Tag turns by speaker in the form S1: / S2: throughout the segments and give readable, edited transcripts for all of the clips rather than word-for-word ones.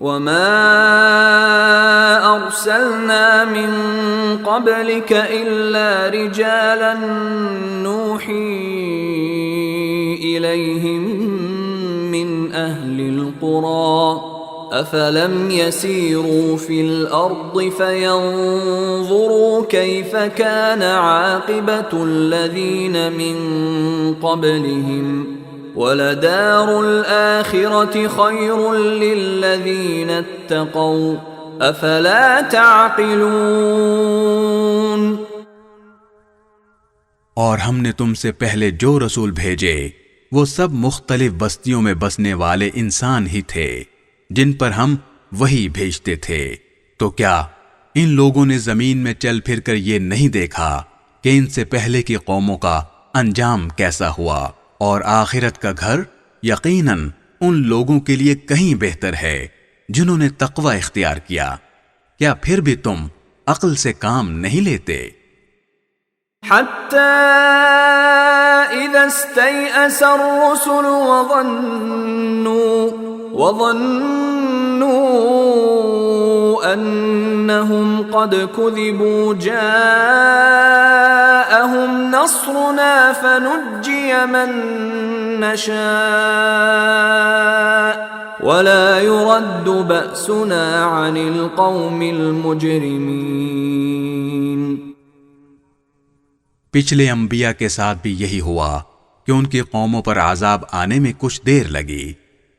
S1: وَمَا أَرْسَلْنَا مِن قَبْلِكَ إِلَّا رِجَالًا نُوحِي إِلَيْهِم مِّنْ أَهْلِ الْقُرَىٰ أَفَلَمْ يَسِيرُوا فِي الْأَرْضِ فَيَنظُرُوا كَيْفَ كَانَ عَاقِبَةُ الَّذِينَ مِن قَبْلِهِمْ وَلَدَارُ الْآخِرَةِ خَيْرٌ لِّلَّذِينَ اتَّقَوْا أَفَلَا تَعْقِلُونَ۔
S2: اور ہم نے تم سے پہلے جو رسول بھیجے وہ سب مختلف بستیوں میں بسنے والے انسان ہی تھے جن پر ہم وہی بھیجتے تھے، تو کیا ان لوگوں نے زمین میں چل پھر کر یہ نہیں دیکھا کہ ان سے پہلے کی قوموں کا انجام کیسا ہوا، اور آخرت کا گھر یقیناً ان لوگوں کے لیے کہیں بہتر ہے جنہوں نے تقوی اختیار کیا۔ کیا پھر بھی تم عقل سے کام نہیں لیتے؟
S1: حَتَّى إِذَا اسْتَيْأَسَ الرُّسُلُ وَظَنُّوا أَنَّهُمْ قَدْ كُذِبُوا جَاءَهُمْ نَصْرُنَا فَنُجِّيَ مَن نَّشَاءُ وَلَا يُرَدُّ بَأْسُنَا عَنِ الْقَوْمِ الْمُجْرِمِينَ۔
S2: پچھلے انبیاء کے ساتھ بھی یہی ہوا کہ ان کی قوموں پر عذاب آنے میں کچھ دیر لگی،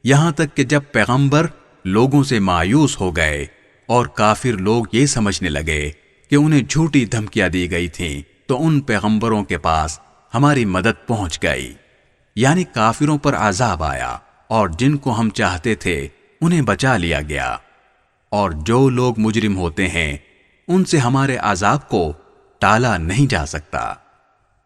S2: یہاں تک کہ جب پیغمبر لوگوں سے مایوس ہو گئے اور کافر لوگ یہ سمجھنے لگے کہ انہیں جھوٹی دھمکیاں دی گئی تھیں، تو ان پیغمبروں کے پاس ہماری مدد پہنچ گئی، یعنی کافروں پر عذاب آیا اور جن کو ہم چاہتے تھے انہیں بچا لیا گیا، اور جو لوگ مجرم ہوتے ہیں ان سے ہمارے عذاب کو ٹالا نہیں جا سکتا۔